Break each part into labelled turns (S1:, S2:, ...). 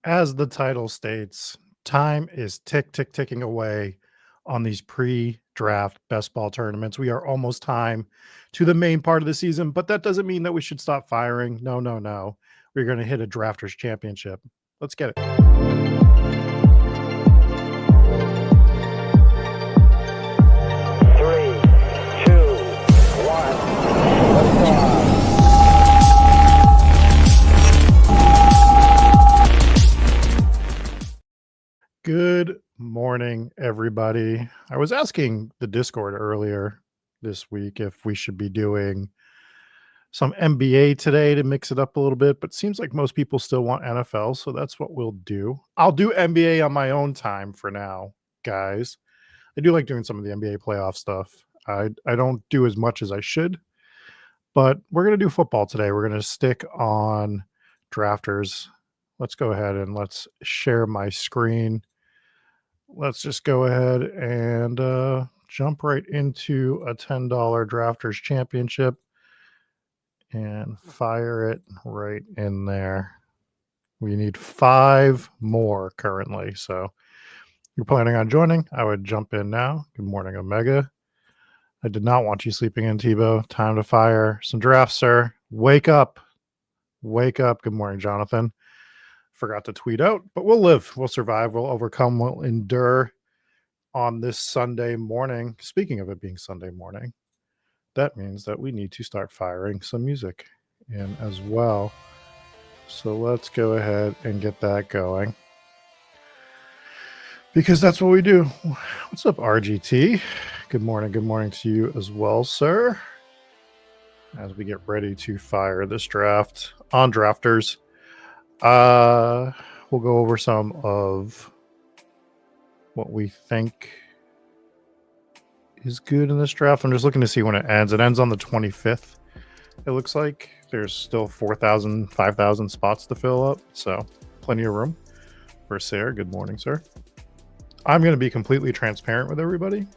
S1: As the title states, time is ticking away on these pre-draft best ball tournaments. We are almost time to the main part of the season, but that doesn't mean that we should stop firing. No, no, no. We're going to hit a drafters championship. Let's get it.
S2: Three, two, one. Liftoff.
S1: Good morning, everybody. I was asking the Discord earlier this week if we should be doing some NBA today to mix it up a little bit, but seems like most people still want NFL, so that's what we'll do. I'll do NBA on my own time for now, guys. I do like doing some of the NBA playoff stuff. I don't do as much as I should, but we're going to do football today. We're going to stick on drafters. Let's go ahead and let's share my screen. Let's just go ahead and jump right into a $10 drafters championship and fire it right in there. We need 5 more currently. So you're planning on joining? I would jump in now. Good morning, Omega. I did not want you sleeping in, Tebow. Time to fire some drafts, sir. Wake up. Wake up. Good morning, Jonathan. Forgot to tweet out, but we'll live. We'll survive. We'll overcome. We'll endure on this Sunday morning. Speaking of it being Sunday morning, that means that we need to start firing some music in as well. So let's go ahead and get that going, because that's what we do. What's up, RGT? Good morning. Good morning to you as well, sir. As we get ready to fire this draft on drafters, we'll go over some of what we think is good in this draft. I'm just looking to see when it ends. It ends on the 25th. It looks like there's still 4,000, 5,000 spots to fill up. So plenty of room for Sarah. Good morning, sir. I'm going to be completely transparent with everybody.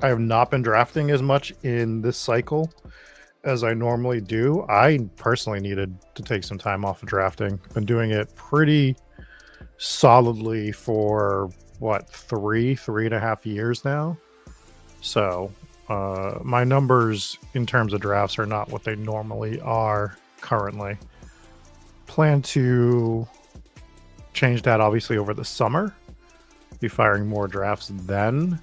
S1: I have not been drafting as much in this cycle as I normally do. I personally needed to take some time off of drafting. Been doing it pretty solidly for what, 3.5 years now. So my numbers in terms of drafts are not what they normally are currently. Plan to change that obviously over the summer. Be firing more drafts then,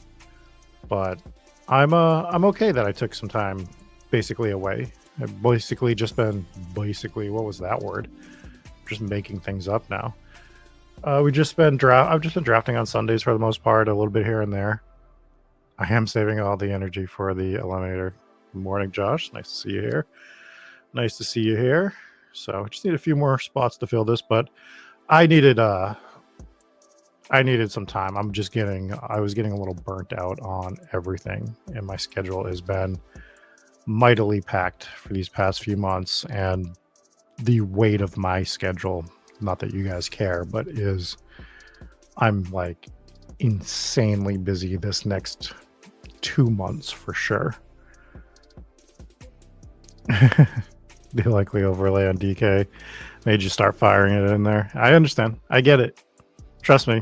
S1: but I'm okay that I took some time basically away. I've basically just been what was that word? Just making things up now. I've just been drafting on Sundays for the most part, a little bit here and there. I am saving all the energy for the eliminator. Good morning, Josh. Nice to see you here. Nice to see you here. So I just need a few more spots to fill this, but I needed some time. I was getting a little burnt out on everything, and my schedule has been mightily packed for these past few months, and the weight of my schedule, not that you guys care, but I'm like insanely busy this next 2 months for sure. The likely overlay on DK made you start firing it in there. I understand. I get it. Trust me.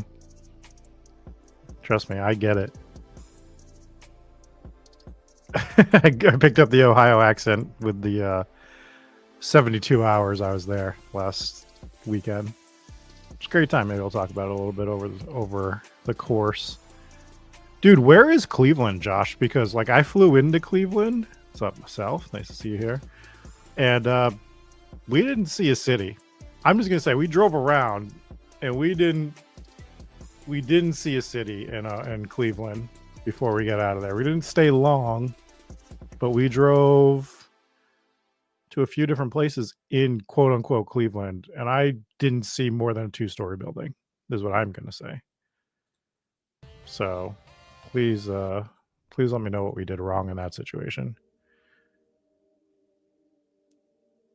S1: I get it. I picked up the Ohio accent with the 72 hours I was there last weekend. It's a great time. Maybe I'll talk about it a little bit over the course. Dude, where is Cleveland, Josh? Because like I flew into Cleveland. What's up, myself? Nice to see you here. And we didn't see a city. I'm just gonna say we drove around, and we didn't see a city in Cleveland before we got out of there. We didn't stay long, but we drove to a few different places in quote unquote Cleveland, and I didn't see more than a 2-story building. Is what I'm gonna say. So please let me know what we did wrong in that situation.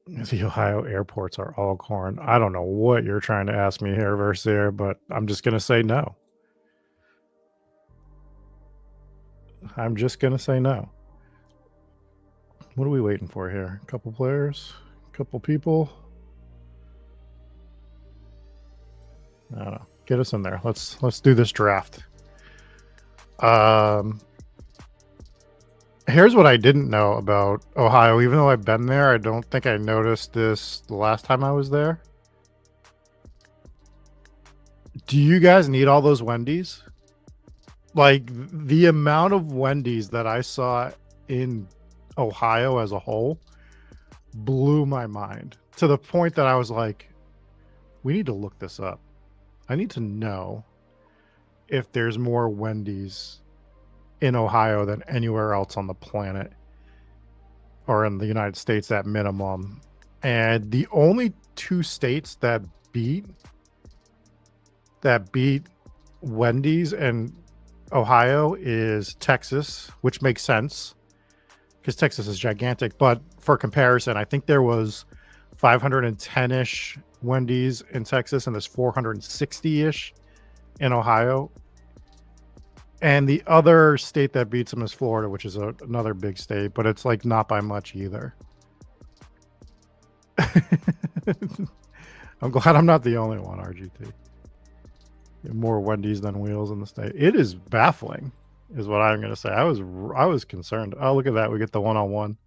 S1: The Ohio airports are all corn. I don't know what you're trying to ask me here, Versier, but I'm just gonna say no. I'm just gonna say no. What are we waiting for here? A couple players? A couple people? I don't know. Get us in there. Let's do this draft. Here's what I didn't know about Ohio. Even though I've been there, I don't think I noticed this the last time I was there. Do you guys need all those Wendy's? Like the amount of Wendy's that I saw in Ohio as a whole blew my mind to the point that I was like, we need to look this up. I need to know if there's more Wendy's in Ohio than anywhere else on the planet or in the United States at minimum. And the only two states that beat Wendy's and Ohio is Texas, which makes sense because Texas is gigantic. But for comparison, I think there was 510-ish Wendy's in Texas and there's 460-ish in Ohio. And the other state that beats them is Florida, which is another big state, but it's like not by much either. I'm glad I'm not the only one, RGT. More Wendy's than wheels in the state. It is baffling, is what I'm going to say. I was concerned. Oh, look at that. We get the one-on-one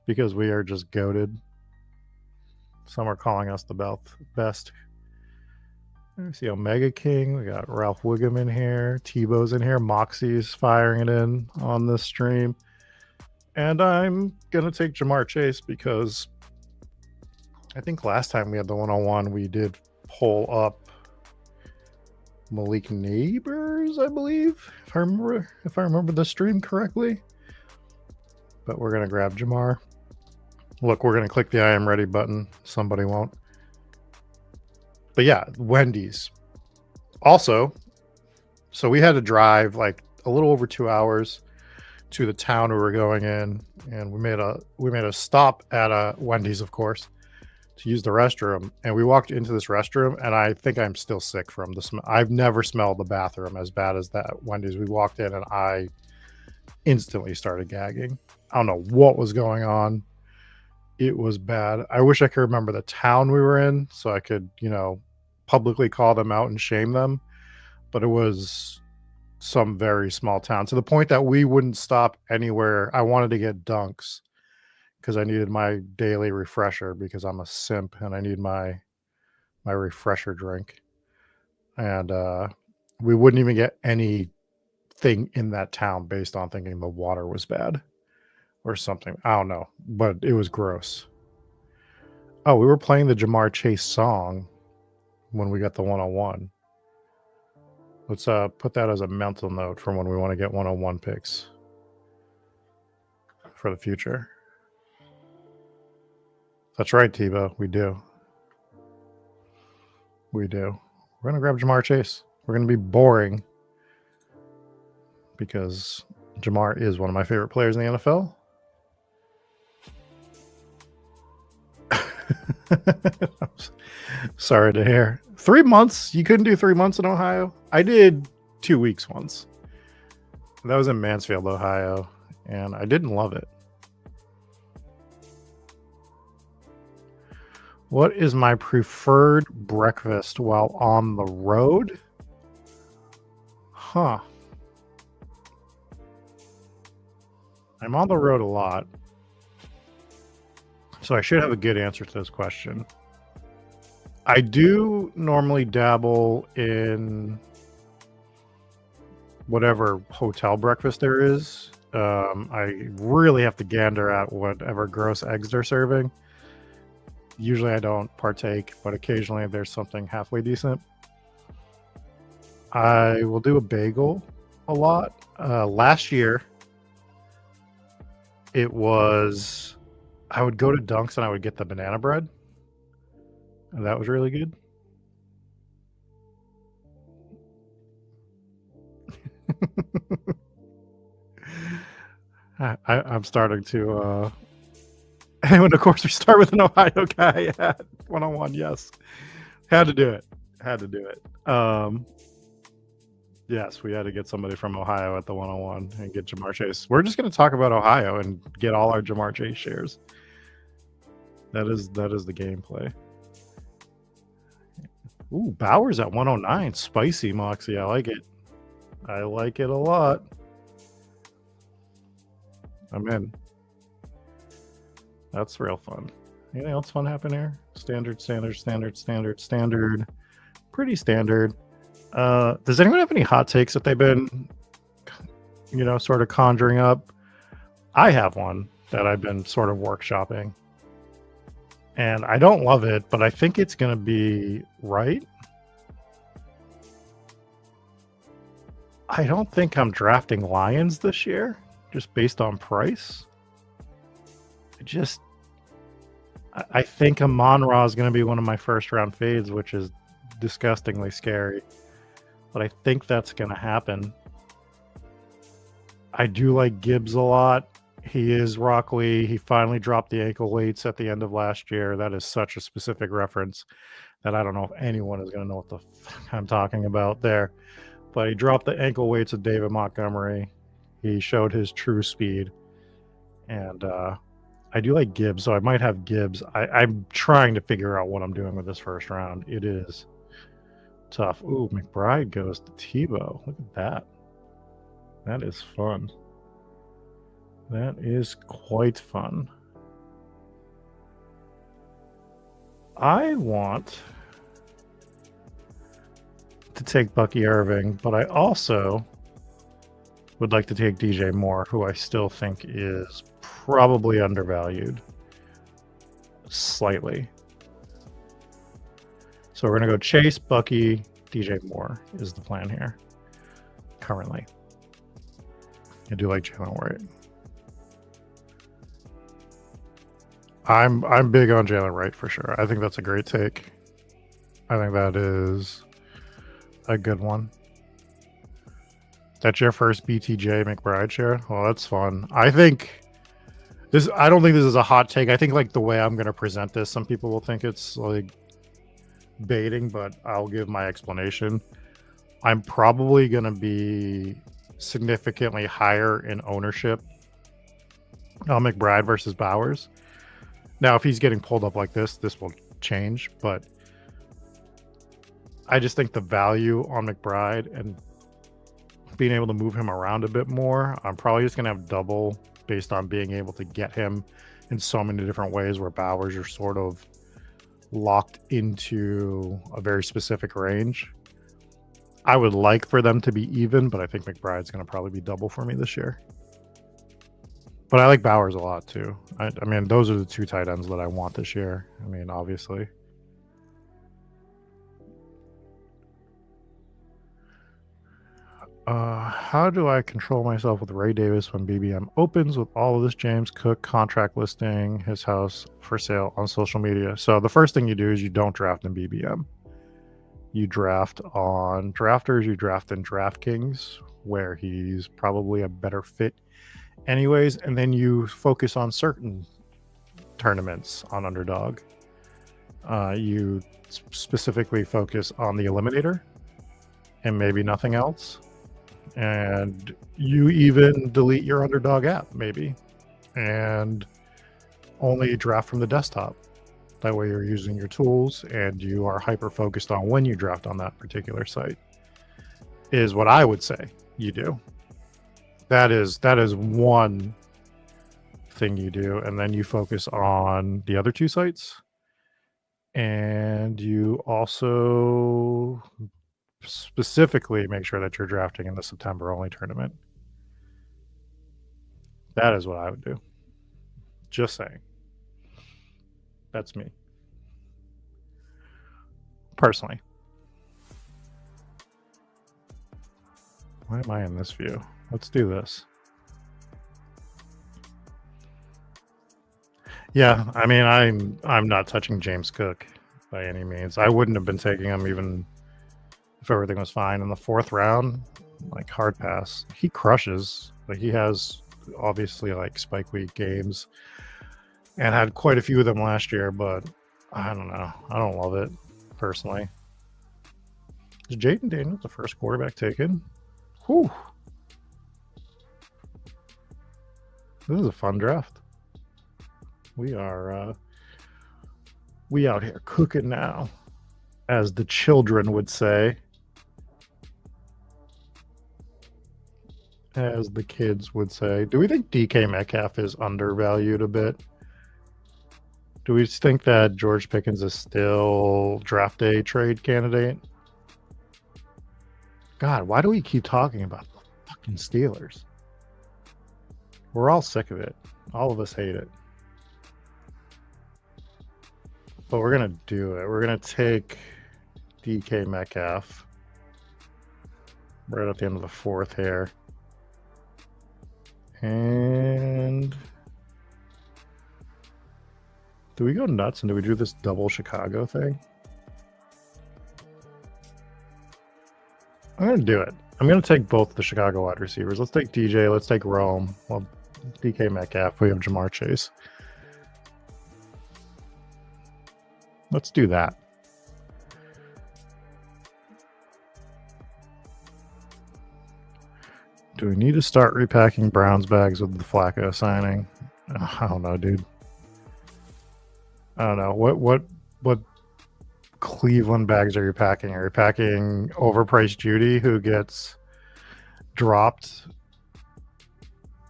S1: because we are just goated. Some are calling us the best. Let me see Omega King. We got Ralph Wiggum in here. Tebow's in here. Moxie's firing it in on this stream. And I'm going to take Jamar Chase because I think last time we had the one-on-one, we did pull up Malik Neighbors, I believe, if I remember the stream correctly. But we're going to grab Jamar. Look, we're going to click the I am ready button. Somebody won't. But yeah, Wendy's. Also, so we had to drive like a little over 2 hours to the town we were going in, and we made a stop at a Wendy's, of course, to use the restroom. And we walked into this restroom, and I think I'm still sick from the smell. I've never smelled the bathroom as bad as that Wendy's. We walked in, and I instantly started gagging. I don't know what was going on. It was bad. I wish I could remember the town we were in so I could, publicly call them out and shame them. But it was some very small town to the point that we wouldn't stop anywhere. I wanted to get Dunks because I needed my daily refresher because I'm a simp and I need my refresher drink. And we wouldn't even get anything in that town based on thinking the water was bad or something. I don't know, but it was gross. Oh, we were playing the Jamar Chase song when we got the one-on-one. Let's put that as a mental note for when we want to get one-on-one picks for the future. That's right, Tebow. We do. We're going to grab Jamar Chase. We're going to be boring because Jamar is one of my favorite players in the NFL. Sorry to hear. 3 months? You couldn't do 3 months in Ohio? I did 2 weeks once. That was in Mansfield, Ohio, and I didn't love it. What is my preferred breakfast while on the road? Huh. I'm on the road a lot, so I should have a good answer to this question. I do normally dabble in whatever hotel breakfast there is. I really have to gander at whatever gross eggs they're serving. Usually I don't partake, but occasionally there's something halfway decent. I will do a bagel a lot. Last year, I would go to Dunks and I would get the banana bread. And that was really good. I'm starting to and of course we start with an Ohio guy at one-on-one. Yes, had to do it. Yes, we had to get somebody from Ohio at the one-on-one and get Jamar Chase. We're just going to talk about Ohio and get all our Jamar Chase shares. That is the gameplay. Ooh, Bowers at 109. Spicy, Moxie. I like it. I like it a lot. I'm in. That's real fun. Anything else fun happen here? Standard. Pretty standard. Does anyone have any hot takes that they've been, sort of conjuring up? I have one that I've been sort of workshopping. And I don't love it, but I think it's going to be right. I don't think I'm drafting Lions this year, just based on price. I think Amon-Ra is going to be one of my first round fades, which is disgustingly scary. But I think that's going to happen. I do like Gibbs a lot. He is Rock Lee. He finally dropped the ankle weights at the end of last year. That is such a specific reference that I don't know if anyone is going to know what the fuck I'm talking about there. But he dropped the ankle weights of David Montgomery. He showed his true speed. And I do like Gibbs, so I might have Gibbs. I'm trying to figure out what I'm doing with this first round. It is tough. Ooh, McBride goes to Tebow. Look at that. That is fun. That is quite fun. I want to take Bucky Irving, but I also would like to take DJ Moore, who I still think is probably undervalued slightly. So we're going to go Chase, Bucky, DJ Moore is the plan here currently. I do like Jalen Wright. I'm big on Jalen Wright for sure. I think that's a great take. I think that is a good one. That's your first BTJ McBride share? Well, that's fun. I don't think this is a hot take. I think like the way I'm going to present this, some people will think it's like baiting, but I'll give my explanation. I'm probably going to be significantly higher in ownership on McBride versus Bowers. Now, if he's getting pulled up like this will change, but I just think the value on McBride and being able to move him around a bit more, I'm probably just going to have double based on being able to get him in so many different ways where Bowers are sort of locked into a very specific range. I would like for them to be even, but I think McBride's going to probably be double for me this year. But I like Bowers a lot too. I mean, those are the two tight ends that I want this year. I mean, obviously. How do I control myself with Ray Davis when BBM opens with all of this James Cook contract listing his house for sale on social media? So the first thing you do is you don't draft in BBM. You draft on Drafters, you draft in DraftKings, where he's probably a better fit anyways, and then you focus on certain tournaments on Underdog. You specifically focus on the Eliminator and maybe nothing else. And you even delete your Underdog app, maybe, and only draft from the desktop. That way you're using your tools and you are hyper focused on when you draft on that particular site, is what I would say you do. That is one thing you do. And then you focus on the other two sites. And you also specifically make sure that you're drafting in the September only tournament. That is what I would do. Just saying. That's me. Personally. Why am I in this view? Let's do this. Yeah, I mean, I'm not touching James Cook by any means. I wouldn't have been taking him even if everything was fine in the fourth round. Like, hard pass. He crushes, but he has obviously like spike week games and had quite a few of them last year, but I don't know. I don't love it personally. Is Jaden Daniels the first quarterback taken? Whew. This is a fun draft. We are we out here cooking now. as the children would say. As the kids would say. Do we think DK Metcalf is undervalued a bit? Do we think that George Pickens is still draft day trade candidate? God, why do we keep talking about the fucking Steelers? We're all sick of it. All of us hate it. But we're going to do it. We're going to take DK Metcalf right at the end of the fourth here. And do we go nuts and do we do this double Chicago thing? I'm going to do it. I'm going to take both the Chicago wide receivers. Let's take DJ. Let's take Rome. Well, DK Metcalf. We have Jamar Chase. Let's do that. Do we need to start repacking Browns bags with the Flacco signing? I don't know, dude. I don't know. What Cleveland bags are you packing? Are you packing overpriced Judy, who gets dropped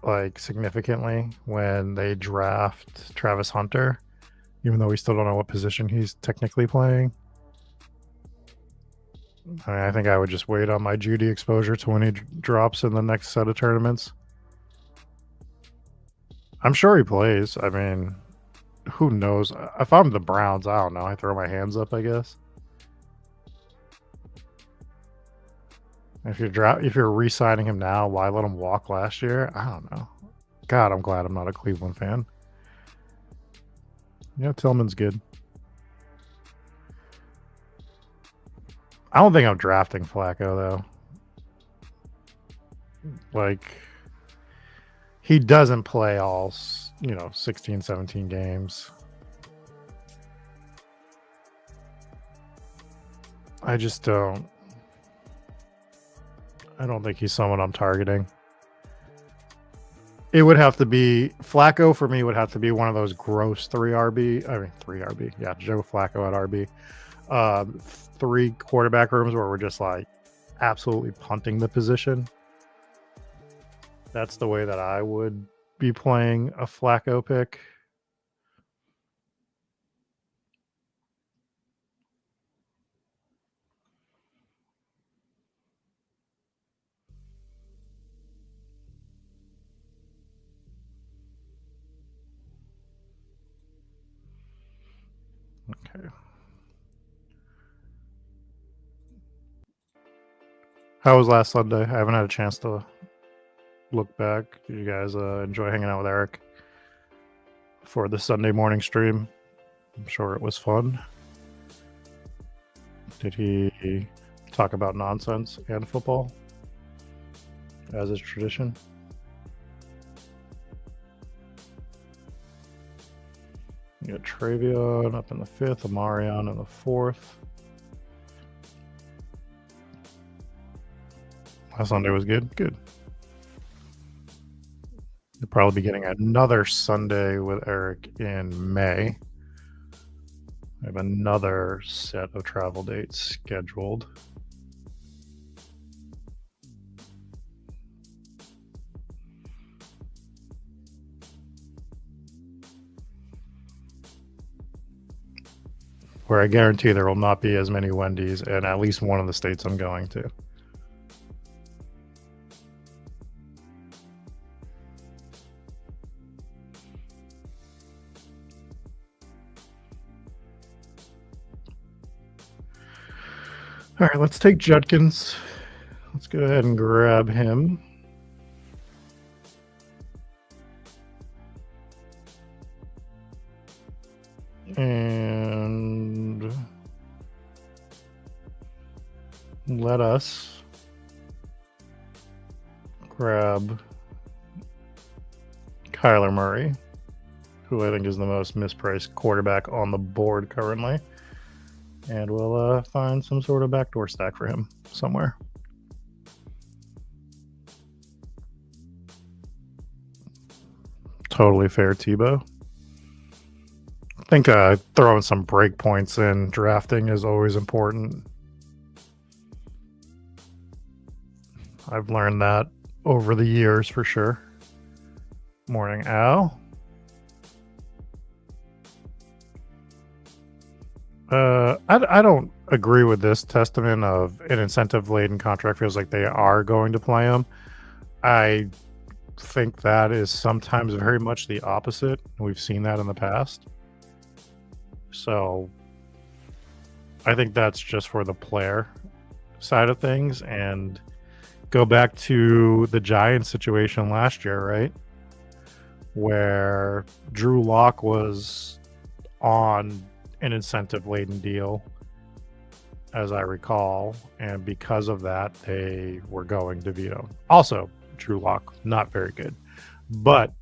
S1: like significantly when they draft Travis Hunter, even though we still don't know what position he's technically playing? I think I would just wait on my Judy exposure to when he drops in the next set of tournaments. I'm sure he plays. I mean, who knows? If I'm the Browns, I don't know. I throw my hands up, I guess. If you're re-signing him now, why let him walk last year? I don't know. God, I'm glad I'm not a Cleveland fan. Yeah, Tillman's good. I don't think I'm drafting Flacco, though. Like, he doesn't play all, 16, 17 games. I just don't. I don't think he's someone I'm targeting. It would have to be Flacco for me. Would have to be one of those gross 3 RB. Yeah, Joe Flacco at RB. 3 quarterback rooms where we're just like absolutely punting the position. That's the way that I would be playing a Flacco pick. Okay. How was last Sunday? I haven't had a chance to look back. Did you guys enjoy hanging out with Eric for the Sunday morning stream? I'm sure it was fun. Did he talk about nonsense and football, as is tradition? You got Travion up in the 5th, Amarion in the 4th. Last Sunday was good. Good. You'll probably be getting another Sunday with Eric in May. I have another set of travel dates scheduled. Where I guarantee there will not be as many Wendy's in at least one of the states I'm going to. All right, let's take Judkins. Let's go ahead and grab him. And let us grab Kyler Murray, who I think is the most mispriced quarterback on the board currently. And we'll find some sort of backdoor stack for him somewhere. Totally fair, Tebow. think throwing some breakpoints in drafting is always important. I've learned that over the years for sure. Morning, Al. I don't agree with this testament of an incentive-laden contract feels like they are going to play him. I think that is sometimes very much the opposite. We've seen that in the past. So I think that's just for the player side of things. And go back to the Giants situation last year, right? Where Drew Lock was on an incentive-laden deal, as I recall, and because of that, they were going DeVito. Also, Drew Lock, not very good, but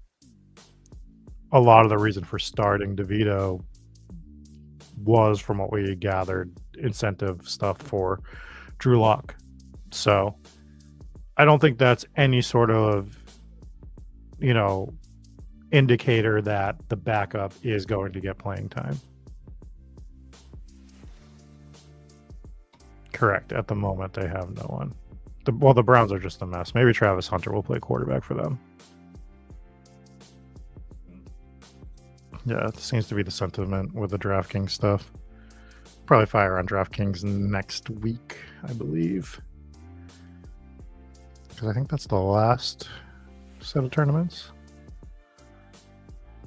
S1: a lot of the reason for starting DeVito was, from what we gathered, incentive stuff for Drew Lock. So I don't think that's any sort of, indicator that the backup is going to get playing time. Correct. At the moment, they have no one. The Browns are just a mess. Maybe Travis Hunter will play quarterback for them. Yeah, it seems to be the sentiment with the DraftKings stuff. Probably fire on DraftKings next week, I believe. Because I think that's the last set of tournaments.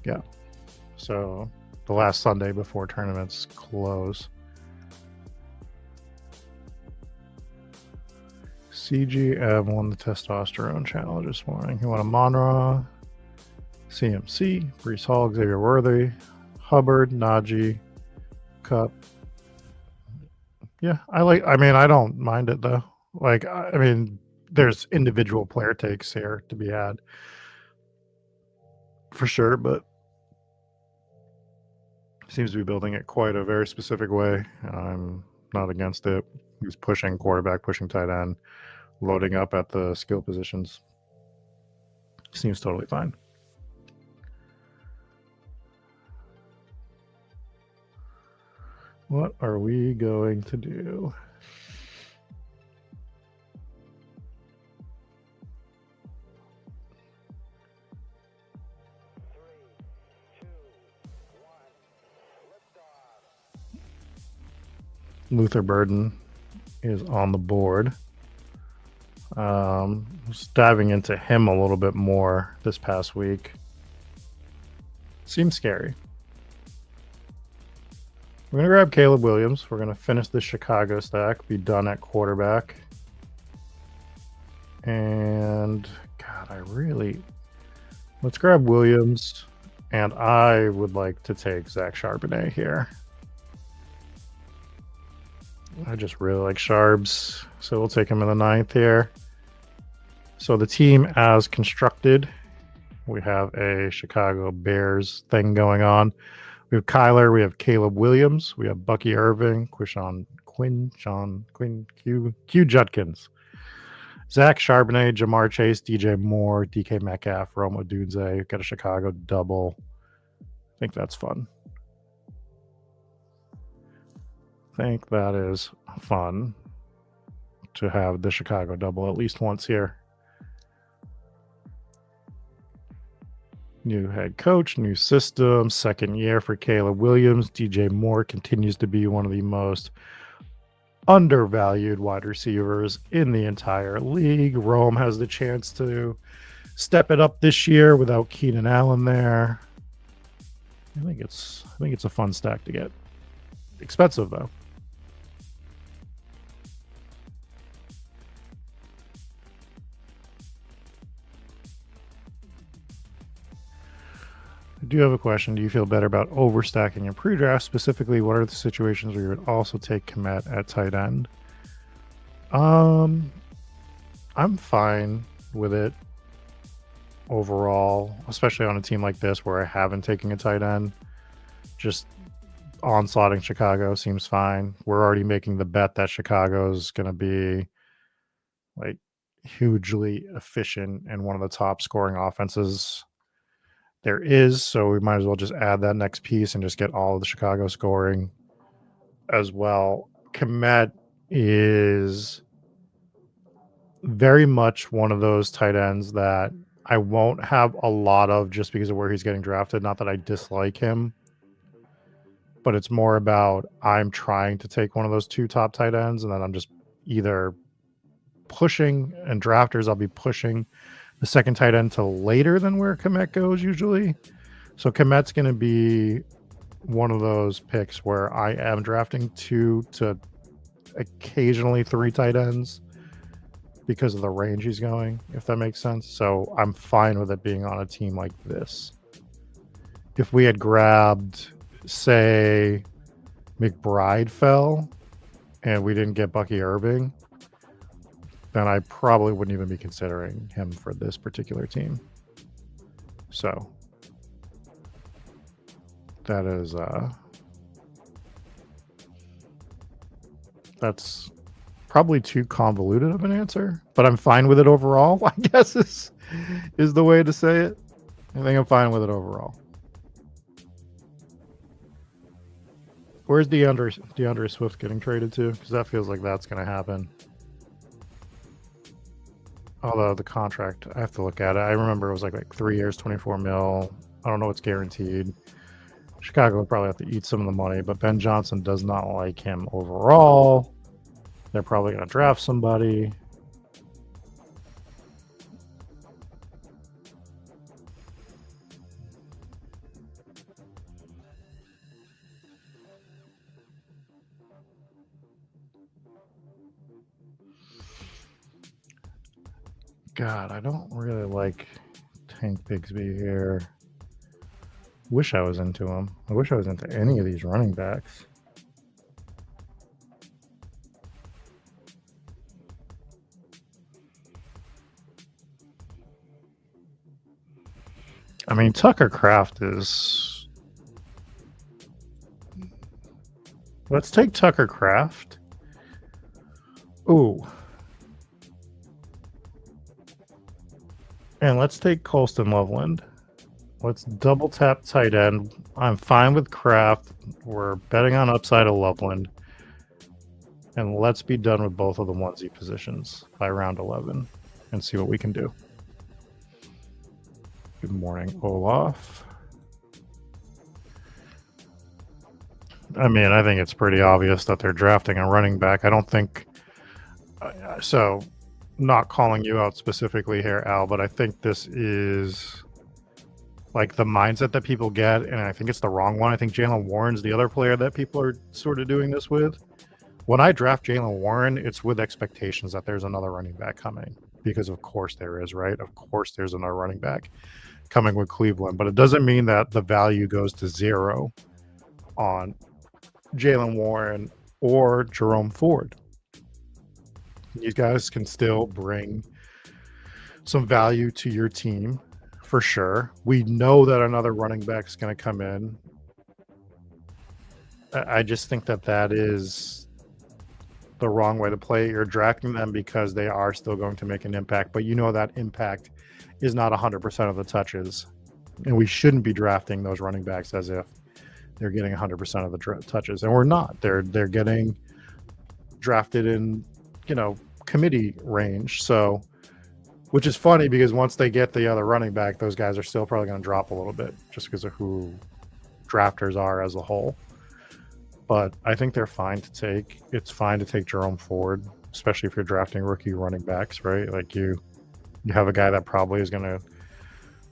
S1: Yeah. So the last Sunday before tournaments close. CGM won the testosterone challenge this morning. He won a Monra, CMC, Brees Hall, Xavier Worthy, Hubbard, Najee, Cup. Yeah, I don't mind it though. There's individual player takes here to be had for sure, but seems to be building it quite a very specific way. I'm not against it. He's pushing quarterback, pushing tight end, loading up at the skill positions. Seems totally fine. What are we going to do? Luther Burden is on the board. Just diving into him a little bit more this past week. Seems scary. We're going to grab Caleb Williams. We're going to finish the Chicago stack, be done at quarterback. And, God, let's grab Williams. And I would like to take Zach Charbonnet here. I just really like Sharbs, so we'll take him in the 9th here. So the team as constructed, we have a Chicago Bears thing going on. We have Kyler, we have Caleb Williams, we have Bucky Irving, Q Judkins, Zach Charbonnet, Jamar Chase, DJ Moore, DK Metcalf, Rome Odunze. Got a Chicago double. I think that's fun. I think that is fun to have the Chicago double at least once here. New head coach, new system, second year for Caleb Williams. DJ Moore continues to be one of the most undervalued wide receivers in the entire league. Rome has the chance to step it up this year without Keenan Allen there. I think it's a fun stack to get. Expensive though. I do have a question. Do you feel better about overstacking in pre-draft? Specifically, what are the situations where you would also take Kmet at tight end? I'm fine with it overall, especially on a team like this where I haven't taken a tight end. Just onslaughting Chicago seems fine. We're already making the bet that Chicago is going to be like hugely efficient and one of the top scoring offenses there is, so we might as well just add that next piece and just get all of the Chicago scoring as well. Kmet is very much one of those tight ends that I won't have a lot of just because of where he's getting drafted. Not that I dislike him, but it's more about I'm trying to take one of those two top tight ends, and then I'm just either pushing, and drafters, I'll be pushing the second tight end to later than where Kmet goes usually. So Kmet's going to be one of those picks where I am drafting 2 to occasionally 3 tight ends because of the range he's going, if that makes sense. So I'm fine with it being on a team like this. If we had grabbed, say, McBride fell and we didn't get Bucky Irving, then I probably wouldn't even be considering him for this particular team. So that is that's probably too convoluted of an answer, but I'm fine with it overall, I guess is the way to say it. I think I'm fine with it overall. Where's DeAndre Swift getting traded to? Because that feels like that's going to happen. Although the contract, I have to look at it. I remember it was like 3 years, 24 mil. I don't know what's guaranteed. Chicago would probably have to eat some of the money, but Ben Johnson does not like him overall. They're probably going to draft somebody. God, I don't really like Tank Bigsby here. Wish I was into him. I wish I was into any of these running backs. I mean, Tucker Kraft is... Let's take Tucker Kraft. Ooh. And let's take Colston Loveland. Let's double tap tight end. I'm fine with Kraft. We're betting on upside of Loveland. And let's be done with both of the onesie positions by round 11 and see what we can do. Good morning, Olaf. I mean, I think it's pretty obvious that they're drafting a running back. I don't think... So, not calling you out specifically here, Al, but I think this is like the mindset that people get, and I think it's the wrong one. I think Jaylen Warren's the other player that people are sort of doing this with. When I draft Jaylen Warren, it's with expectations that there's another running back coming, because of course there is, right? Of course there's another running back coming with Cleveland, but it doesn't mean that the value goes to 0 on Jaylen Warren or Jerome Ford. These guys can still bring some value to your team for sure. We know that another running back is going to come in. I just think that that is the wrong way to play. You're drafting them because they are still going to make an impact, but you know that impact is not 100% of the touches. And we shouldn't be drafting those running backs as if they're getting 100% of the touches. And we're not. They're getting drafted in, committee range. So, which is funny because once they get the other running back, those guys are still probably going to drop a little bit just because of who drafters are as a whole. But I think they're fine to take. It's fine to take Jerome Ford, especially if you're drafting rookie running backs, right? Like you have a guy that probably is going to,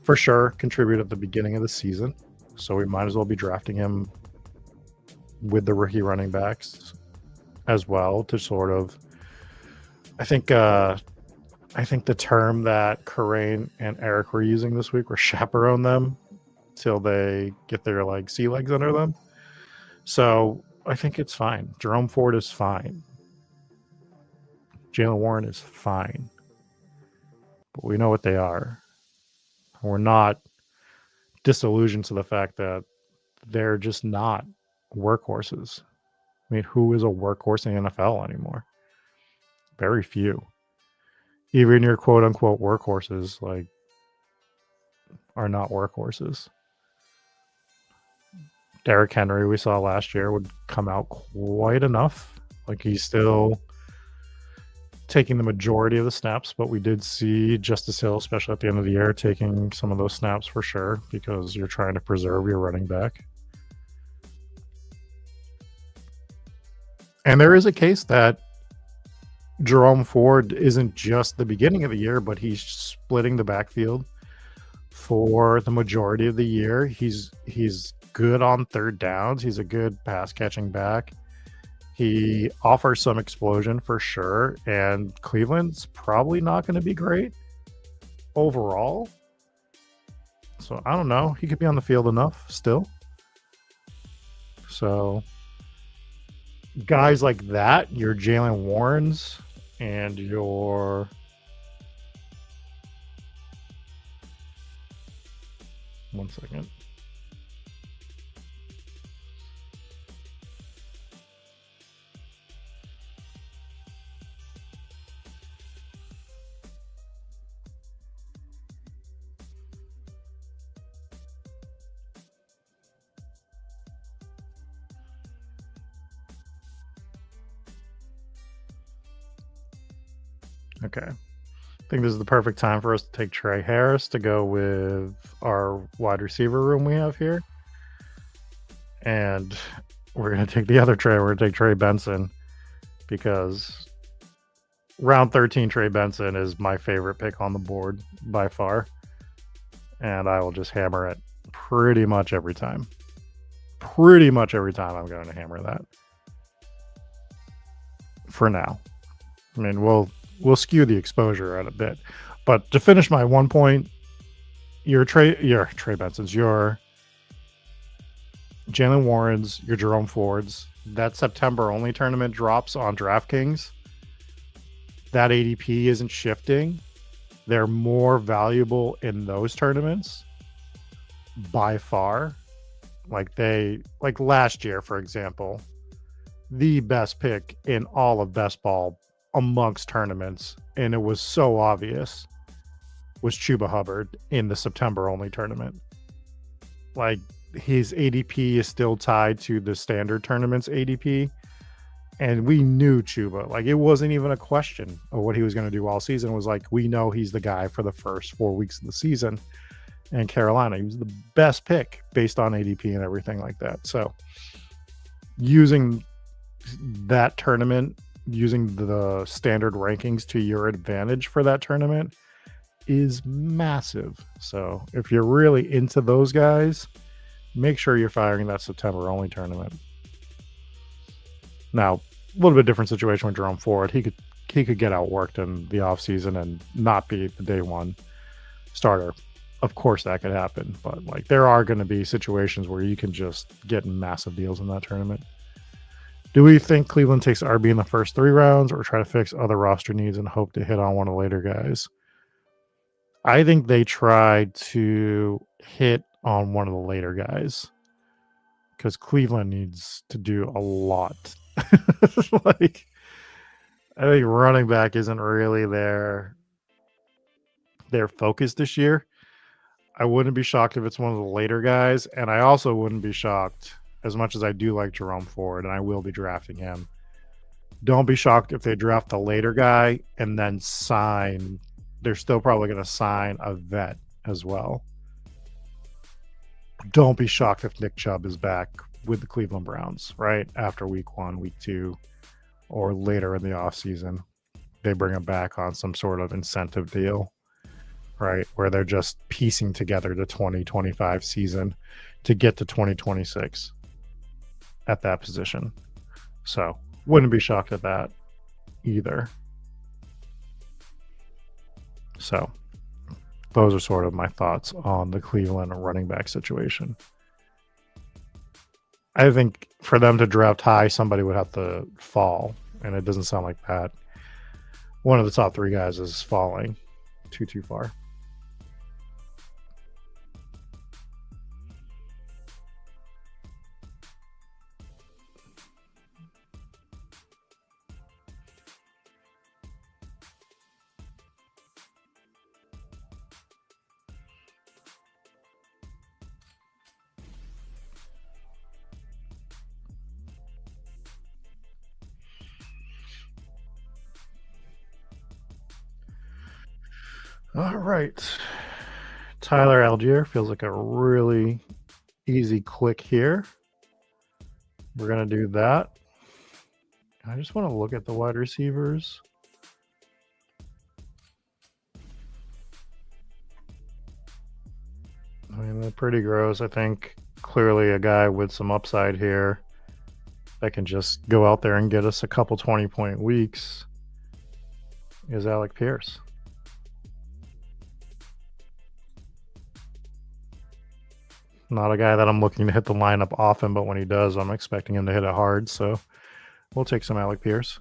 S1: for sure, contribute at the beginning of the season. So we might as well be drafting him with the rookie running backs as well to sort of, I think the term that Karain and Eric were using this week were chaperone them till they get their sea legs under them. So I think it's fine. Jerome Ford is fine. Jaylen Warren is fine. But we know what they are. We're not disillusioned to the fact that they're just not workhorses. I mean, who is a workhorse in the NFL anymore? Very few. Even your quote-unquote workhorses, are not workhorses. Derrick Henry, we saw last year, would come out quite enough. Like, he's still taking the majority of the snaps, but we did see Justice Hill, especially at the end of the year, taking some of those snaps for sure, because you're trying to preserve your running back. And there is a case that Jerome Ford isn't just the beginning of the year, but he's splitting the backfield for the majority of the year. He's good on third downs. He's a good pass catching back. He offers some explosion for sure, and Cleveland's probably not going to be great overall. So I don't know. He could be on the field enough still. So guys like that, your Jalen Warrens and your one second. Okay. I think this is the perfect time for us to take Trey Harris to go with our wide receiver room we have here. And we're going to take the other Trey. We're going to take Trey Benson, because round 13 Trey Benson is my favorite pick on the board by far. And I will just hammer it pretty much every time. Pretty much every time I'm going to hammer that. For now. I mean, we'll skew the exposure out a bit. But to finish my 1 point, your Trey Benson's, your Jalen Warren's, your Jerome Ford's, that September only tournament drops on DraftKings. That ADP isn't shifting. They're more valuable in those tournaments by far. Like last year, for example, the best pick in all of best ball amongst tournaments, and it was so obvious, was Chuba Hubbard in the September only tournament. Like, his ADP is still tied to the standard tournament's ADP, and we knew Chuba. Like, it wasn't even a question of what he was going to do all season. It was like, we know he's the guy for the first 4 weeks of the season. And Carolina, he was the best pick based on ADP and everything like that. So using that tournament, using the standard rankings to your advantage for that tournament is massive. So if you're really into those guys, make sure you're firing that September only tournament. Now, a little bit different situation with Jerome Ford. He could get outworked in the offseason and not be the day one starter. Of course that could happen, but like, there are going to be situations where you can just get massive deals in that tournament. Do we think Cleveland takes RB in the first 3 rounds, or try to fix other roster needs and hope to hit on one of the later guys? I think they try to hit on one of the later guys, because Cleveland needs to do a lot. Like, I think running back isn't really their focus this year. I wouldn't be shocked if it's one of the later guys, and I also wouldn't be shocked, as much as I do like Jerome Ford, and I will be drafting him. Don't be shocked if they draft the later guy and then sign. They're still probably going to sign a vet as well. Don't be shocked if Nick Chubb is back with the Cleveland Browns, right? After week 1, week 2, or later in the offseason. They bring him back on some sort of incentive deal, right? Where they're just piecing together the 2025 season to get to 2026 at that position. So wouldn't be shocked at that either. So those are sort of my thoughts on the Cleveland running back situation. I think for them to draft high, somebody would have to fall, and it doesn't sound like that. One of the top 3 guys is falling too far. All right. Tyler Algier feels like a really easy click here. We're going to do that. I just want to look at the wide receivers. I mean, they're pretty gross. I think clearly a guy with some upside here that can just go out there and get us a couple 20-point weeks is Alec Pierce. Not a guy that I'm looking to hit the lineup often, but when he does, I'm expecting him to hit it hard. So we'll take some Alec Pierce.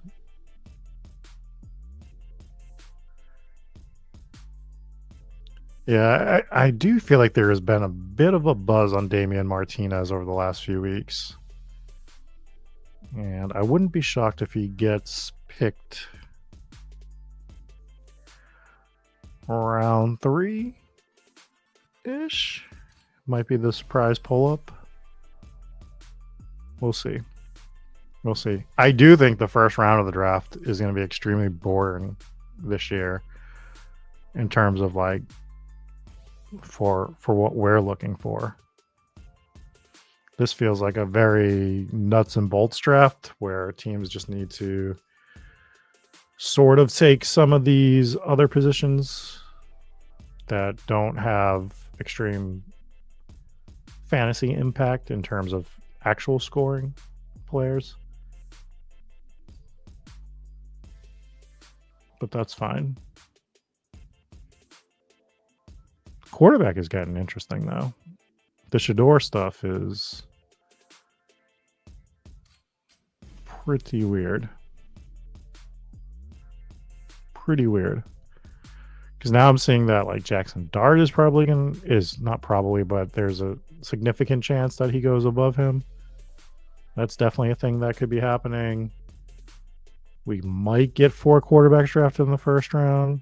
S1: Yeah, I do feel like there has been a bit of a buzz on Damian Martinez over the last few weeks. And I wouldn't be shocked if he gets picked around 3-ish. Might be the surprise pull-up. We'll see. We'll see. I do think the first round of the draft is going to be extremely boring this year in terms of like for what we're looking for. This feels like a very nuts and bolts draft where teams just need to sort of take some of these other positions that don't have extreme fantasy impact in terms of actual scoring players. But that's fine. Quarterback is getting interesting though. The Shador stuff is pretty weird. Pretty weird. Because now I'm seeing that like Jackson Dart is probably not probably, but there's a significant chance that he goes above him. That's definitely a thing that could be happening. We might get 4 quarterbacks drafted in the first round.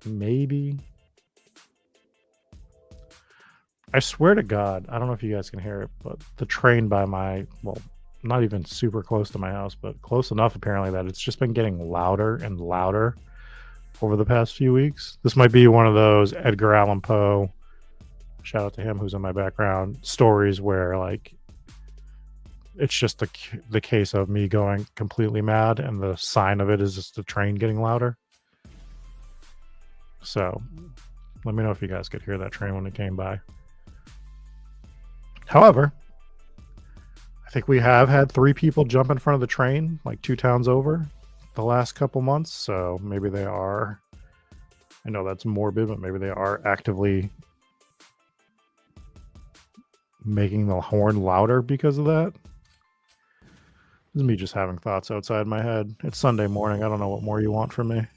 S1: Maybe. I swear to God, I don't know if you guys can hear it, but the train by not even super close to my house, but close enough apparently that it's just been getting louder and louder over the past few weeks. This might be one of those Edgar Allan Poe, shout out to him who's in my background, stories where like it's just the case of me going completely mad and the sign of it is just the train getting louder. So let me know if you guys could hear that train when it came by. However, I think we have had 3 people jump in front of the train, like 2 towns over, the last couple months. So maybe they are, I know that's morbid, but maybe they are actively making the horn louder because of that. This is me just having thoughts outside my head. It's Sunday morning. I don't know what more you want from me.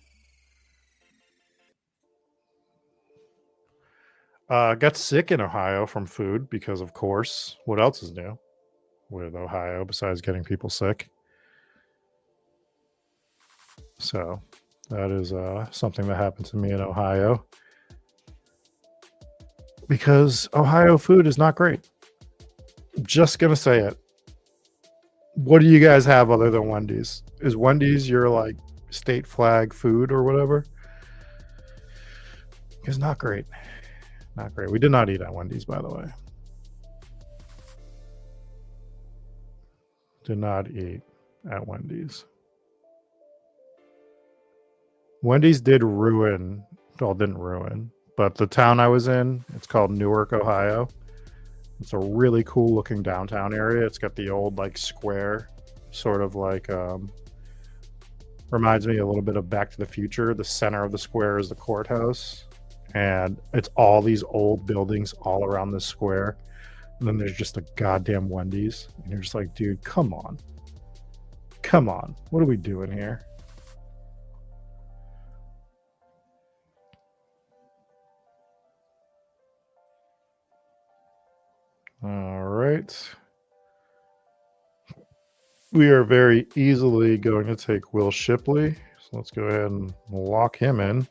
S1: Got sick in Ohio from food because, of course, what else is new with Ohio besides getting people sick? So that is something that happened to me in Ohio because Ohio food is not great. I'm just going to say it. What do you guys have other than Wendy's? Is Wendy's your like state flag food or whatever? It's not great. Not great. We did not eat at Wendy's, by the way. Did not eat at Wendy's. Wendy's didn't ruin, but the town I was in, it's called Newark, Ohio. It's a really cool looking downtown area. It's got the old like square, sort of like reminds me a little bit of Back to the Future. The center of the square is the courthouse. And it's all these old buildings all around this square. And then there's just a goddamn Wendy's. And you're just like, dude, come on. Come on. What are we doing here? All right. We are very easily going to take Will Shipley. So let's go ahead and lock him in.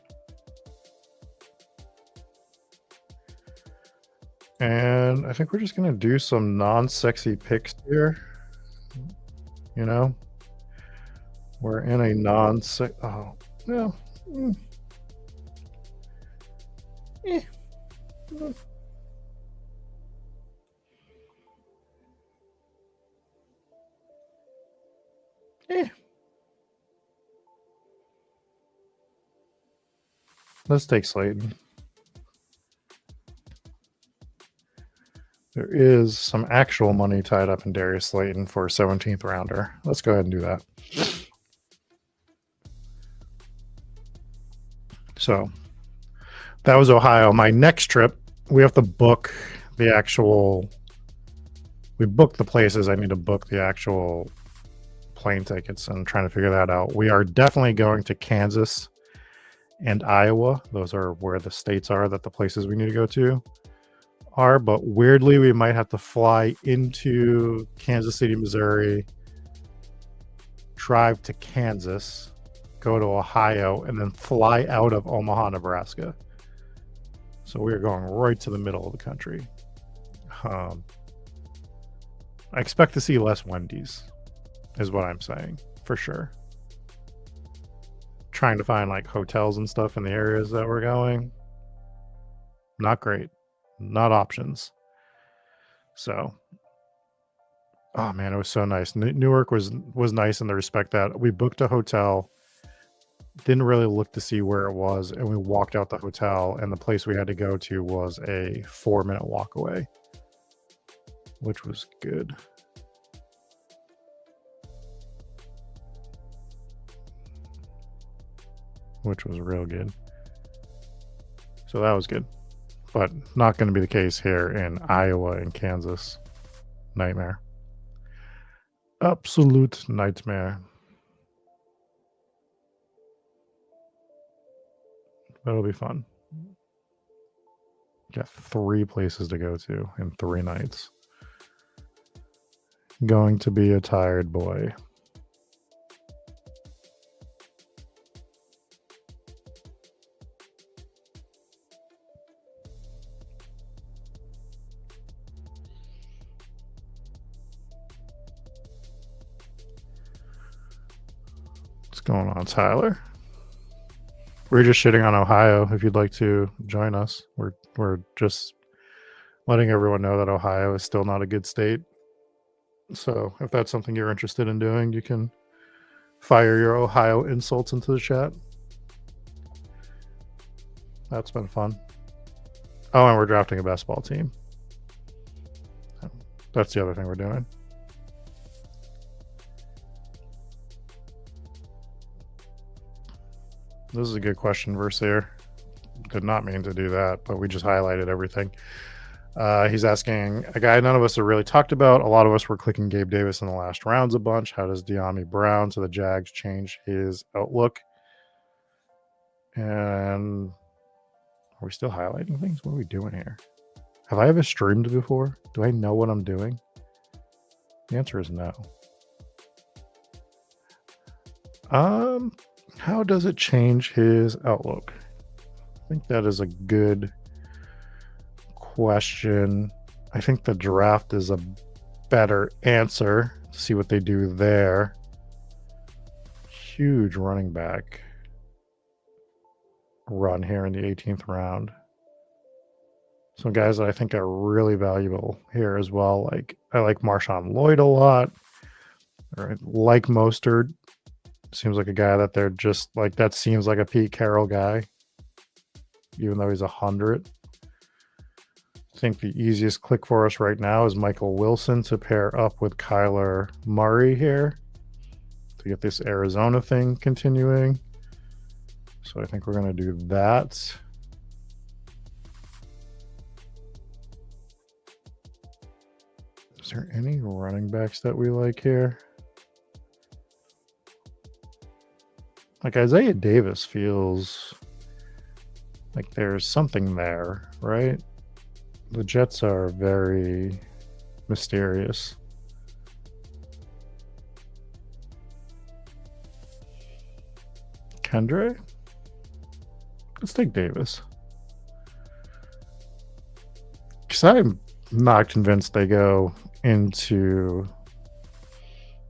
S1: And I think we're just going to do some non-sexy picks here. You know, we're in a non-sexy. Oh, no. Eh. Mm. Eh. Let's take Slayton. There is some actual money tied up in Darius Slayton for a 17th rounder. Let's go ahead and do that. So that was Ohio. My next trip, we have to book the actual. We booked the places. I need to book the actual plane tickets and trying to figure that out. We are definitely going to Kansas and Iowa. Those are where the states are that the places we need to go to are. But weirdly, we might have to fly into Kansas City, Missouri, drive to Kansas, go to Ohio, and then fly out of Omaha, Nebraska. So we're going right to the middle of the country. I expect to see less Wendy's, is what I'm saying, for sure. Trying to find like hotels and stuff in the areas that we're going. Not great. Not options. So, oh man, it was so nice. Newark was nice in the respect that we booked a hotel, didn't really look to see where it was, and we walked out the hotel, and the place we had to go to was a 4-minute walk away, which was good. Which was real good. So that was good. But not going to be the case here in Iowa and Kansas. Nightmare. Absolute nightmare. That'll be fun. Got 3 places to go to in 3 nights. Going to be a tired boy. What's going on, Tyler? We're just shitting on Ohio. If you'd like to join us, we're just letting everyone know that Ohio is still not a good state. So if that's something you're interested in doing, you can fire your Ohio insults into the chat. That's been fun. Oh, and we're drafting a basketball team. That's the other thing we're doing. This is a good question, Versier. Did not mean to do that, but we just highlighted everything. He's asking a guy none of us have really talked about. A lot of us were clicking Gabe Davis in the last rounds a bunch. How does De'Ami Brown to the Jags change his outlook? And are we still highlighting things? What are we doing here? Have I ever streamed before? Do I know what I'm doing? The answer is no. How does it change his outlook? I think that is a good question. I think the draft is a better answer to see what they do there. Huge running back run here in the 18th round. Some guys that I think are really valuable here as well. Like I like Marshawn Lloyd a lot. Or I like Mostert. Seems like a guy that they're just like, that seems like a Pete Carroll guy, even though he's 100. I think the easiest click for us right now is Michael Wilson to pair up with Kyler Murray here to get this Arizona thing continuing. So I think we're going to do that. Is there any running backs that we like here? Like Isaiah Davis feels like there's something there, right? The Jets are very mysterious. Kendre? Let's take Davis. Because I'm not convinced they go into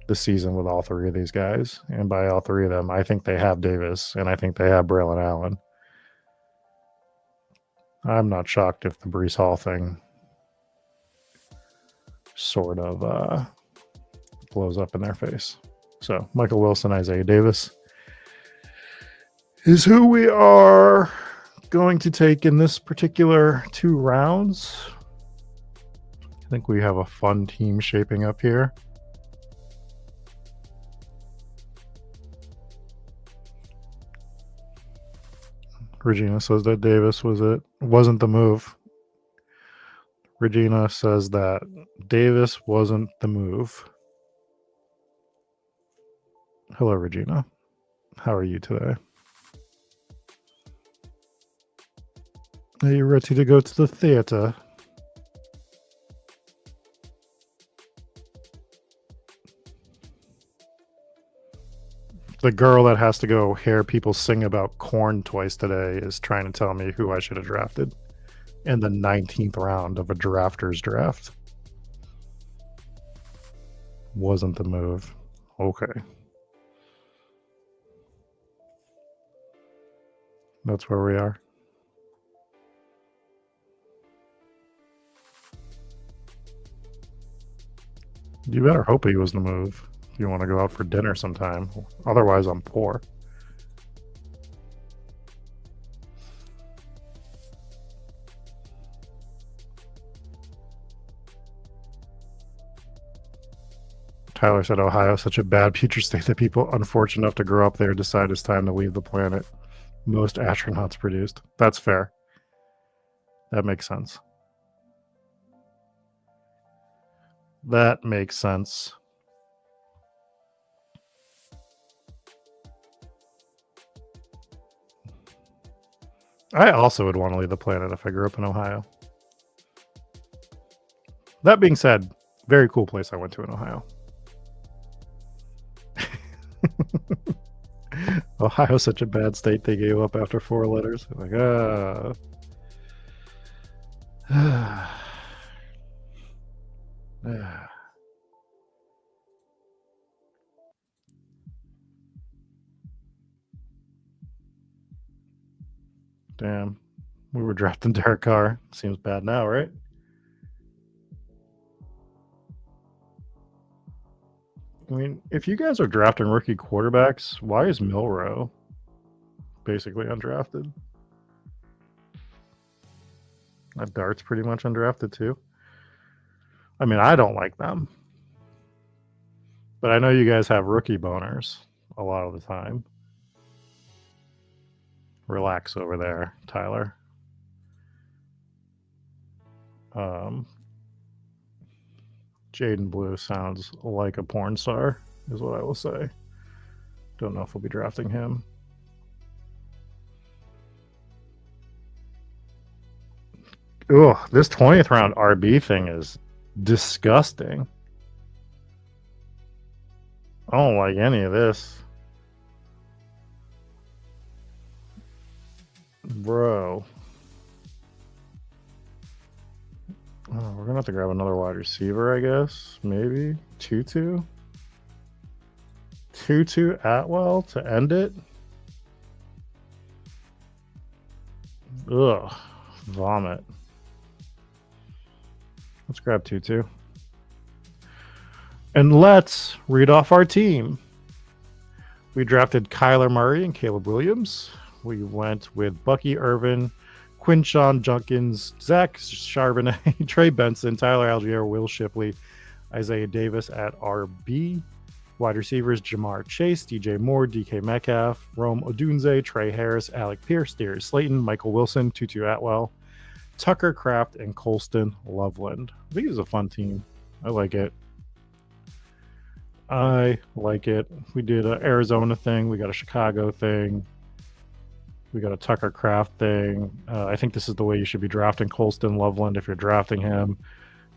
S1: the season with all 3 of these guys. And by all 3 of them, I think they have Davis and I think they have Braylon Allen. I'm not shocked if the Brees Hall thing sort of blows up in their face. So Michael Wilson, Isaiah Davis is who we are going to take in this particular 2 rounds. I think we have a fun team shaping up here. Regina says that Davis wasn't the move. Regina says that Davis wasn't the move. Hello, Regina. How are you today? Are you ready to go to the theater? The girl that has to go hear people sing about corn twice today is trying to tell me who I should have drafted in the 19th round of a drafter's draft. Wasn't the move. Okay. That's where we are. You better hope he was the move if you want to go out for dinner sometime. Otherwise, I'm poor. Tyler said Ohio's such a bad future state that people unfortunate enough to grow up there decide it's time to leave the planet. Most astronauts produced. That's fair. That makes sense. That makes sense. I also would want to leave the planet if I grew up in Ohio. That being said, very cool place I went to in Ohio. Ohio's such a bad state they gave up after 4 letters. Like, Damn. We were drafting Derek Carr. Seems bad now, right? I mean, if you guys are drafting rookie quarterbacks, why is Milroe basically undrafted? Dart's pretty much undrafted too. I mean, I don't like them. But I know you guys have rookie boners a lot of the time. Relax over there, Tyler. Jaden Blue sounds like a porn star, is what I will say. Don't know if we'll be drafting him. Ugh, this 20th round RB thing is disgusting. I don't like any of this. Bro. Oh, we're gonna have to grab another wide receiver, I guess. Maybe. Tutu Atwell to end it. Ugh. Vomit. Let's grab Tutu. And let's read off our team. We drafted Kyler Murray and Caleb Williams. We went with Bucky Irvin, Quinshon Junkins, Zach Charbonnet, Trey Benson, Tyler Algier, Will Shipley, Isaiah Davis at RB. Wide receivers, Jamar Chase, DJ Moore, DK Metcalf, Rome Odunze, Trey Harris, Alec Pierce, Darius Slayton, Michael Wilson, Tutu Atwell, Tucker Kraft, and Colston Loveland. I think it's a fun team. I like it. We did an Arizona thing. We got a Chicago thing. We got a Tucker Kraft thing. I think this is the way you should be drafting Colston Loveland if you're drafting him.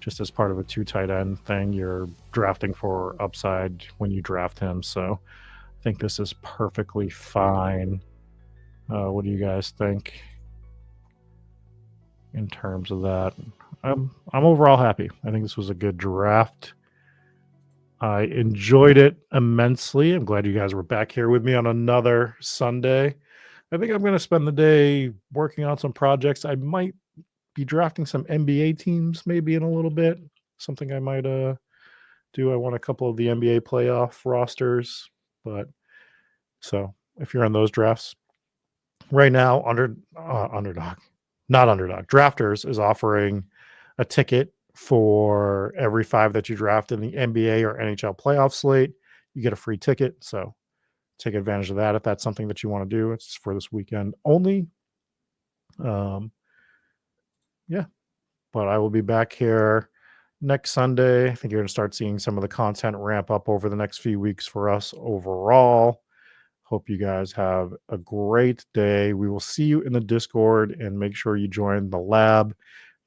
S1: Just as part of a 2 tight end thing, you're drafting for upside when you draft him. So I think this is perfectly fine. What do you guys think in terms of that? I'm overall happy. I think this was a good draft. I enjoyed it immensely. I'm glad you guys were back here with me on another Sunday. I think I'm going to spend the day working on some projects. I might be drafting some NBA teams maybe in a little bit. Something I might do. I want a couple of the NBA playoff rosters, but so if you're in those drafts right now, Drafters is offering a ticket for every 5 that you draft in the NBA or NHL playoff slate. You get a free ticket, so take advantage of that if that's something that you want to do. It's for this weekend only. Yeah, but I will be back here next Sunday. I think you're going to start seeing some of the content ramp up over the next few weeks for us overall. Hope you guys have a great day. We will see you in the Discord, and make sure you join the lab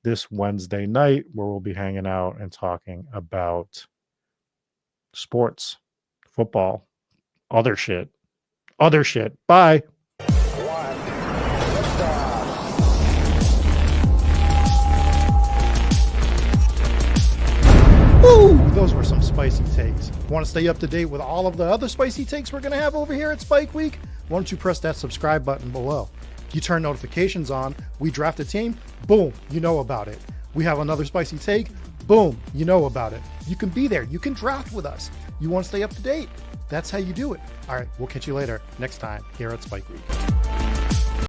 S1: this Wednesday night where we'll be hanging out and talking about sports, football, other shit. Bye. Woo! Those were some spicy takes. Want to stay up to date with all of the other spicy takes we're going to have over here at Spike Week? Why don't you press that subscribe button below? You turn notifications on, we draft a team, boom, you know about it. We have another spicy take, boom, you know about it. You can be there. You can draft with us. You want to stay up to date? That's how you do it. All right, we'll catch you later next time here at Spike Week.